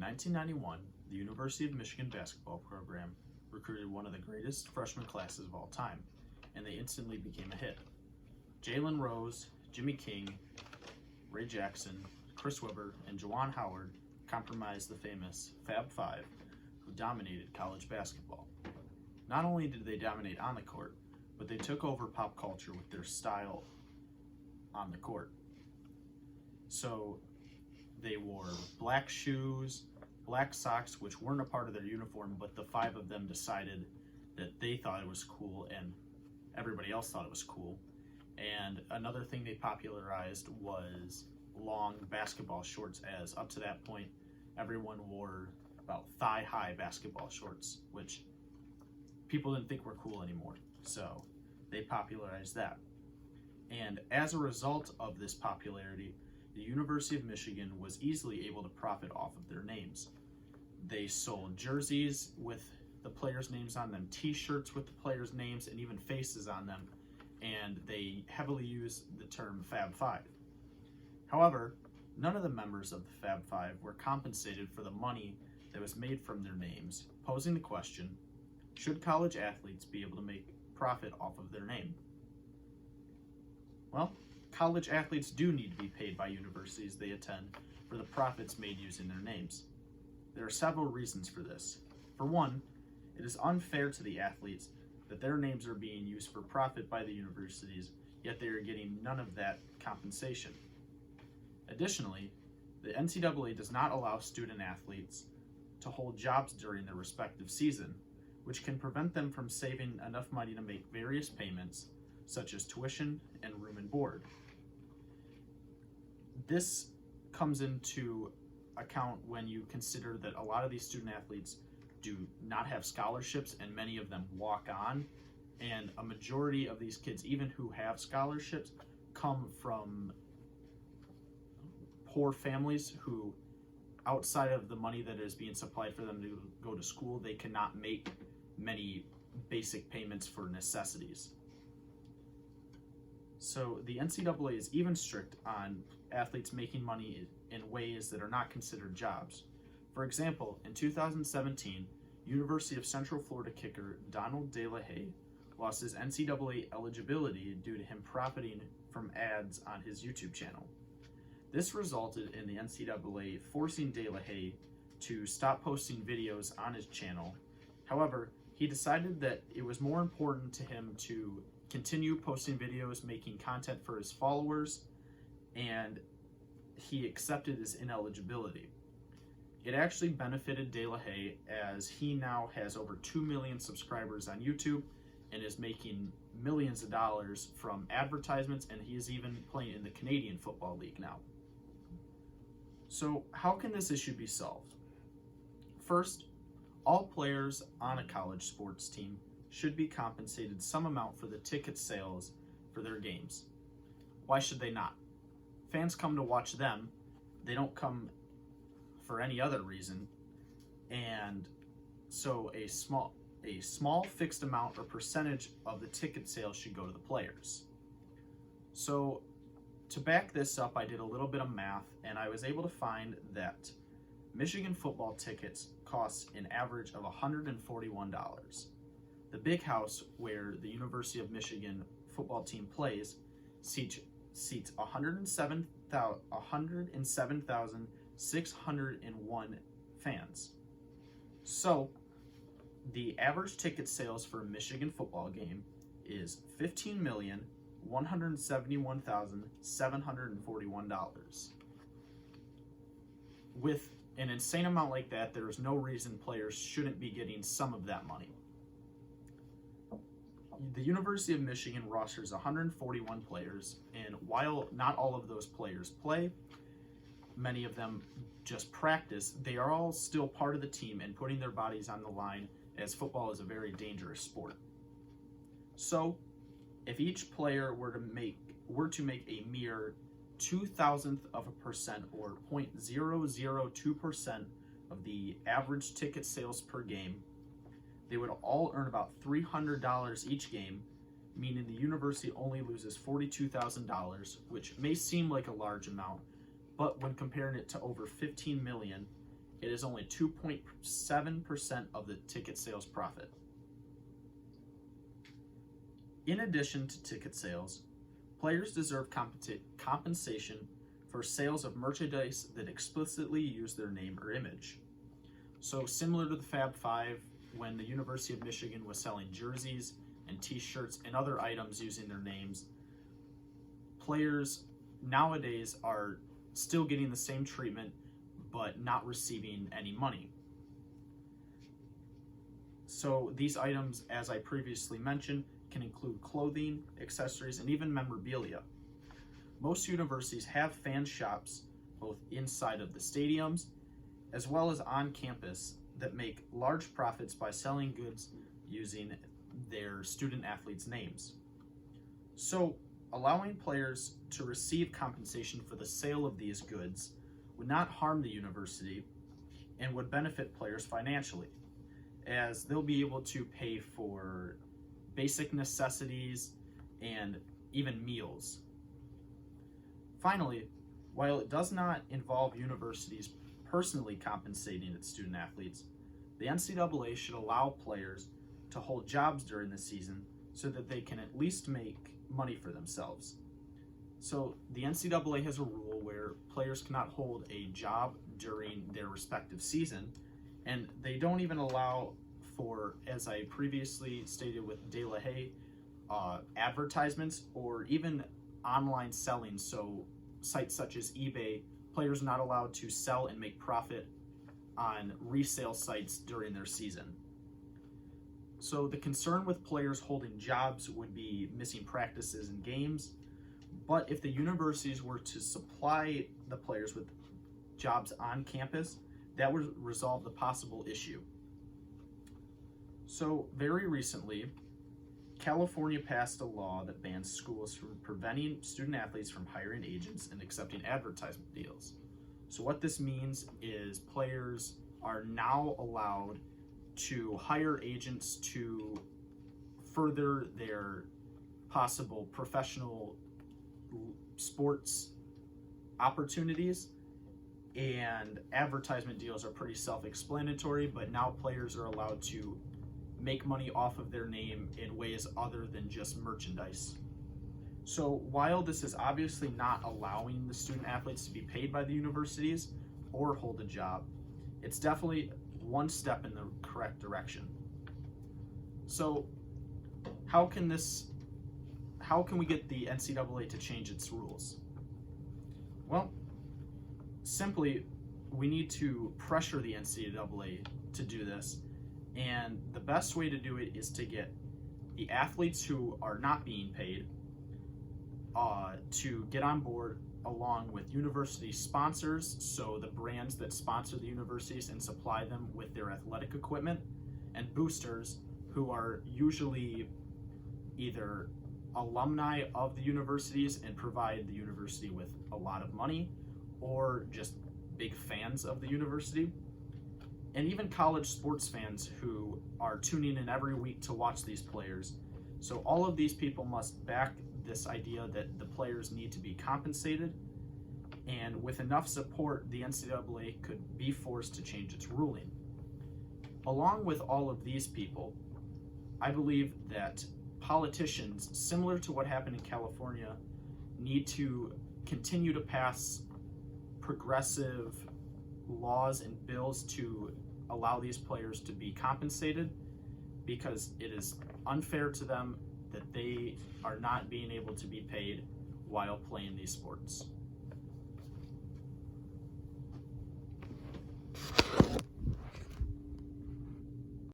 1991, the University of Michigan basketball program recruited one of the greatest freshman classes of all time, and they instantly became a hit. Jalen Rose, Jimmy King, Ray Jackson, Chris Webber, and Juwan Howard comprised the famous Fab Five, who dominated college basketball. Not only did they dominate on the court, but they took over pop culture with their style on the court. So they wore black shoes, black socks, which weren't a part of their uniform, but the five of them decided that they thought it was cool and everybody else thought it was cool. And another thing they popularized was long basketball shorts, as up to that point, everyone wore about thigh-high basketball shorts, which people didn't think were cool anymore. So they popularized that. And as a result of this popularity, the University of Michigan was easily able to profit off of their names. They sold jerseys with the players' names on them, t-shirts with the players' names, and even faces on them, and they heavily used the term Fab Five. However, none of the members of the Fab Five were compensated for the money that was made from their names, posing the question, should college athletes be able to make profit off of their name? Well, college athletes do need to be paid by universities they attend for the profits made using their names. There are several reasons for this. For one, it is unfair to the athletes that their names are being used for profit by the universities, yet they are getting none of that compensation. Additionally, the NCAA does not allow student athletes to hold jobs during their respective season, which can prevent them from saving enough money to make various payments, such as tuition and room and board. This comes into account when you consider that a lot of these student athletes do not have scholarships, and many of them walk on, and a majority of these kids, even who have scholarships, come from poor families who, outside of the money that is being supplied for them to go to school, they cannot make many basic payments for necessities. So the NCAA is even strict on athletes making money in ways that are not considered jobs. For example, in 2017, University of Central Florida kicker Donald De La Haye lost his NCAA eligibility due to him profiting from ads on his YouTube channel. This resulted in the NCAA forcing De La Haye to stop posting videos on his channel. However, he decided that it was more important to him to continue posting videos, making content for his followers, and he accepted his ineligibility. It actually benefited De La Haye, as he now has over 2 million subscribers on YouTube and is making millions of dollars from advertisements, and he is even playing in the Canadian Football League now. So how can this issue be solved? First, all players on a college sports team should be compensated some amount for the ticket sales for their games. Why should they not? Fans come to watch them. They don't come for any other reason. And so a small fixed amount or percentage of the ticket sales should go to the players. So to back this up, I did a little bit of math, and I was able to find that Michigan football tickets cost an average of $141. The Big House, where the University of Michigan football team plays, seats 107,601 fans. So the average ticket sales for a Michigan football game is $15,171,741. With an insane amount like that, there is no reason players shouldn't be getting some of that money. The University of Michigan rosters 141 players, and while not all of those players play, many of them just practice, they are all still part of the team and putting their bodies on the line, as football is a very dangerous sport. So, if each player were to make a mere 0.002% or 0.002% of the average ticket sales per game, they would all earn about $300 each game, meaning the university only loses $42,000, which may seem like a large amount, but when comparing it to over $15 million, it is only 2.7% of the ticket sales profit. In addition to ticket sales, players deserve compensation for sales of merchandise that explicitly use their name or image. So similar to the Fab Five, when the University of Michigan was selling jerseys and t-shirts and other items using their names, players nowadays are still getting the same treatment but not receiving any money. So these items, as I previously mentioned, can include clothing, accessories, and even memorabilia. Most universities have fan shops both inside of the stadiums as well as on campus that make large profits by selling goods using their student athletes' names. So allowing players to receive compensation for the sale of these goods would not harm the university and would benefit players financially, as they'll be able to pay for basic necessities and even meals. Finally, while it does not involve universities personally compensating its student athletes, the NCAA should allow players to hold jobs during the season so that they can at least make money for themselves. So the NCAA has a rule where players cannot hold a job during their respective season, and they don't even allow for, as I previously stated with De La Haye, advertisements or even online selling. So sites such as eBay, players are not allowed to sell and make profit on resale sites during their season. So the concern with players holding jobs would be missing practices and games, but if the universities were to supply the players with jobs on campus, that would resolve the possible issue. So very recently, California passed a law that bans schools from preventing student athletes from hiring agents and accepting advertisement deals. So what this means is players are now allowed to hire agents to further their possible professional sports opportunities, and advertisement deals are pretty self-explanatory, but now players are allowed to make money off of their name in ways other than just merchandise. So while this is obviously not allowing the student athletes to be paid by the universities or hold a job, it's definitely one step in the correct direction. So how can we get the NCAA to change its rules? Well, simply, we need to pressure the NCAA to do this, and the best way to do it is to get the athletes who are not being paid to get on board along with university sponsors, so the brands that sponsor the universities and supply them with their athletic equipment, and boosters who are usually either alumni of the universities and provide the university with a lot of money, or just big fans of the university, and even college sports fans who are tuning in every week to watch these players. So all of these people must back this idea that the players need to be compensated, and with enough support, the NCAA could be forced to change its ruling. Along with all of these people, I believe that politicians, similar to what happened in California, need to continue to pass progressive laws and bills to allow these players to be compensated, because it is unfair to them that they are not being able to be paid while playing these sports.